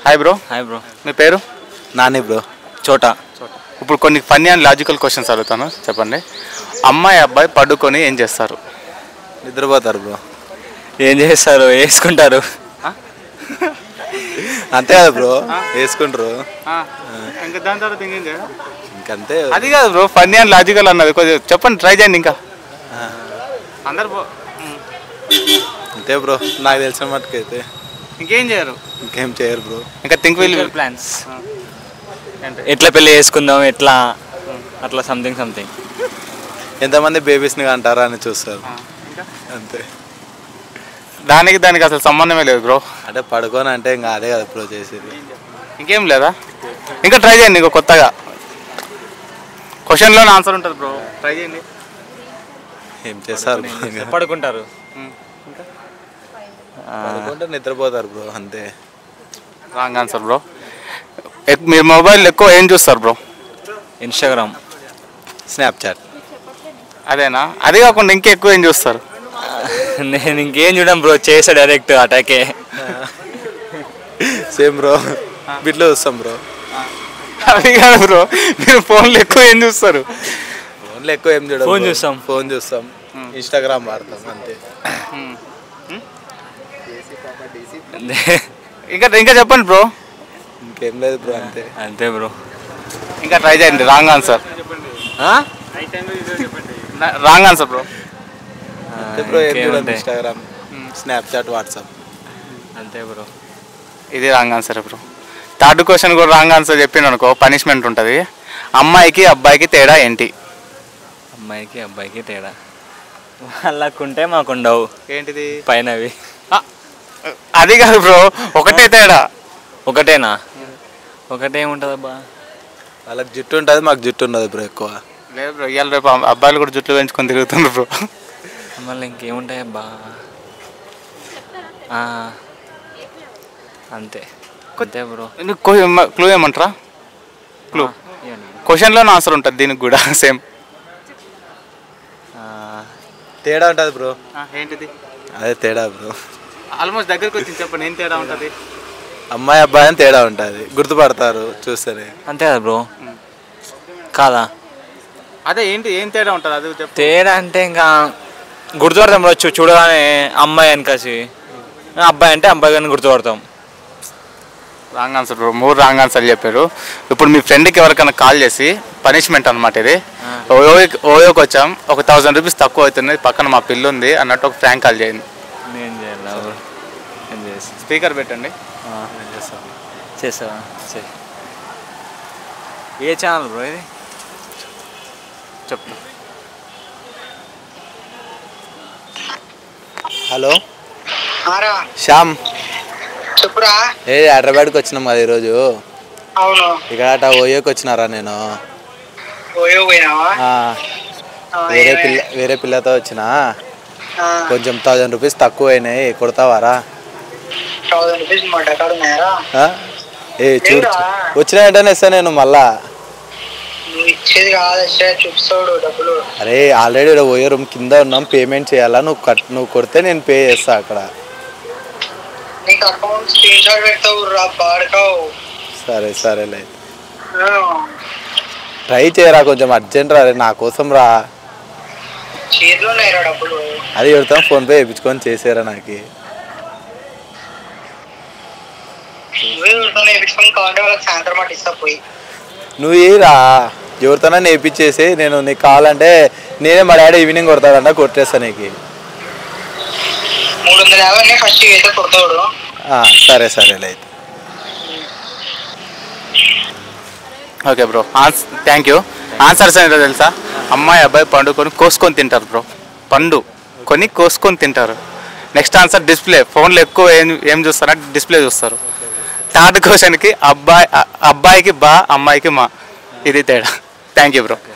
Hi bro. Hi bro. మీ పేరు? Nani bro. చోటా. ఇప్పుడు కొన్ని ఫన్నీ అండ్ లాజికల్ క్వశ్చన్స్ అడుగుతాను, చెప్పండి. అమ్మాయి అబ్బాయి పడుకొని ఏం చేస్తారు? నిద్రపోతారు బ్రో. ఏం చేస్తారు? వేసుకుంటారు. అంతే కదా బ్రో, వేసుకుంటారు. ఇంకా దాని తర్వాత ఇంకేం చేయాలి? ఇంకంతే. అది కాదు బ్రో, ఫన్నీ అండ్ లాజికల్ అన్నది కొంచెం చెప్పండి, ట్రై చేయండి. ఇంకా అందరు అంతే బ్రో, నాకు తెలిసిన మట్టుకైతే ఇంకేం చేయరు. ఇంకేం చేయరు బ్రో. ఇంకా థింక్ విల్ ప్లాన్స్ ఎట్లా పెళ్ళి చేసుకుందాం, ఎట్లా అట్లా సంథింగ్. ఎంతమంది బేబీస్ని అంటారా అని చూస్తారు. అంతే. దానికి అసలు సంబంధమే లేదు బ్రో. అంటే పడుకొని అంటే ఇంకా అదే కదా బ్రో చేసేది. ఇంకేం లేదా? ఇంకా ట్రై చేయండి, ఇంకా కొత్తగా క్వశ్చన్లోనే ఆన్సర్ ఉంటుంది బ్రో, ట్రై చేయండి. ఏం చేస్తారు? పడుకుంటారు. పడుకుంటే నిద్రపోతారు బ్రో, అంతే. Wrong answer bro. మీరు మొబైల్ ఎక్కువ ఏం చూస్తారు బ్రో? Instagram, Snapchat. అదేనా? అది కాకుండా ఇంకా ఎక్కువ ఏం చూస్తారు? నేను ఇంకేం చూడం బ్రో, చేసా డైరెక్ట్ అటాకే. సేమ్ బ్రో, బిట్లో చూస్తాం బ్రో. అది కాదు బ్రో, మీరు ఫోన్లో ఎక్కువ ఏం చూస్తారు? ఫోన్లో ఎక్కువ ఏం చూడం. ఫోన్ చూస్తాం, ఇన్స్టాగ్రామ్ వాడతాం, అంతే. ఇంకా చెప్పండి బ్రో. ఇంకేం లేదు బ్రో, అంతే బ్రో. ఇంకా ట్రై చేయండి. Wrong answer. Wrong answer bro. అంతే బ్రో, ఏం చూడం. ఇన్స్టాగ్రామ్, స్నాప్చాట్, వాట్సాప్, అంతే బ్రో. ఇది wrong answer bro. Third question కూడా రాంగ్ ఆన్సర్ చెప్పిన అనుకో పనిష్మెంట్ ఉంటుంది. అమ్మాయికి అబ్బాయికి తేడా ఏంటి? అమ్మాయికి అబ్బాయికి తేడా వాళ్ళకుంటే మాకుండవు. ఏంటిది? పైనవి. అది కాదు బ్రో, ఒకటే తేడా. ఒకటేనా? ఒకటేముంటుంది అబ్బా? వాళ్ళకి జుట్టు ఉంటుంది, మాకు జుట్టు ఉండదు బ్రో ఎక్కువ. లేదు బ్రో, ఇవాళ రేపు అబ్బాయిలు కూడా జుట్లు పెంచుకొని తిరుగుతున్నారు బ్రో. మళ్ళీ ఇంకేముంటాయి అబ్బా? అంతే అంతే బ్రో. క్లూ ఏమంటారా? క్లూ క్వశ్చన్లోనే ఆన్సర్ ఉంటుంది దీనికి కూడా సేమ్. తేడా ఉంటుంది బ్రో. ఏంటిది? అదే తేడా బ్రో. ఆల్మోస్ట్ దగ్గరికి వచ్చి చెప్పండి, ఏం తేడా ఉంటుంది? అమ్మాయి అబ్బాయి అని తేడా ఉంటుంది, గుర్తుపడతారు చూస్తేనే. అంతే కదా బ్రో, కాదా? అదే ఏంటి, ఏం తేడా ఉంటుంది అది చెప్పు. తేడా అంటే ఇంకా గుర్తుపడతాం బ్రో, చూడగానే అమ్మాయి వెనకాసి, అబ్బాయి అంటే అబ్బాయి కానీ గుర్తుపడతాం. Wrong answer bro, 3 wrong answer చెప్పారు. ఇప్పుడు మీ ఫ్రెండ్కి ఎవరికైనా కాల్ చేసి పనిష్మెంట్ అనమాట ఇది, ఓయోకి వచ్చాం, ఒక 1000 రూపీస్ తక్కువ అవుతుంది, పక్కన మా పిల్లు ఉంది అన్నట్టు ఒక ఫ్రాంక్ కాల్ చేయండి. నేను చేయాలి. స్పీకర్ పెట్టండి. చేస్తావా? ఏ ఛానల్ బ్రో ఇది? చెప్పు. హలో శ్యామ్, చెప్పురా. హైదరాబాద్కి వచ్చినాం కదా ఈరోజు. అవును. ఇక్కడ ఓయోకి వచ్చినారా నేను. ఓయో పోయినావా? వేరే పిల్లతో వచ్చిన, కొంచెం 1000 రూపీస్ తక్కువ అయినాయి, కొడతావారా? 1000 రూపీస్ మా డకాడు ఉన్నాయరా? చూడు, వచ్చిన వెంటనే ఇస్తా నేను మళ్ళా. నువ్వు ఇచ్చేది కాదు, చూపిస్తాడు డబ్బులు. అరే ఆల్రెడీ ఓయో రూమ్ కింద ఉన్నాం, పేమెంట్ చేయాలా, నువ్వు కొడితే నేను పే చేస్తా అక్కడ. నీకు అకౌంట్ స్క్రీన్ షాట్ పెడతావు రా, పాడుకోవు. సరేలే, ట్రై చేయరా, కొంచెం అర్జెంట్ రా, నా కోసం రా. చేతిలో ఉన్నాయిరా డబ్బులు. అది పెడతాం, ఫోన్పే వేయించుకొని చేసారా నాకు. సాయంత్రం మాట ఇస్తా పోయి. నువ్వు ఏరా ఎవరితోనా నేర్పించేసి, నేను నీకు కావాలంటే నేనే మా డాడీ ఈవినింగ్ కొడతాడంట, కొట్టేస్తా నీకు. 350 ఫస్ట్ అయితే కొడతాడు. సరేలే అయితే. Okay bro, thank you. Answers ఏంటో తెలుసా? అమ్మాయి అబ్బాయి పండు కొని కోసుకొని తింటారు బ్రో, పండు కొని కోసుకొని తింటారు. నెక్స్ట్ ఆన్సర్ డిస్ప్లే, ఫోన్లో ఎక్కువ ఏం చూస్తారంటే డిస్ప్లే చూస్తారు. థర్డ్ క్వశ్చన్కి అబ్బాయికి బా, అమ్మాయికి మా, ఇది తేడా. Thank you bro.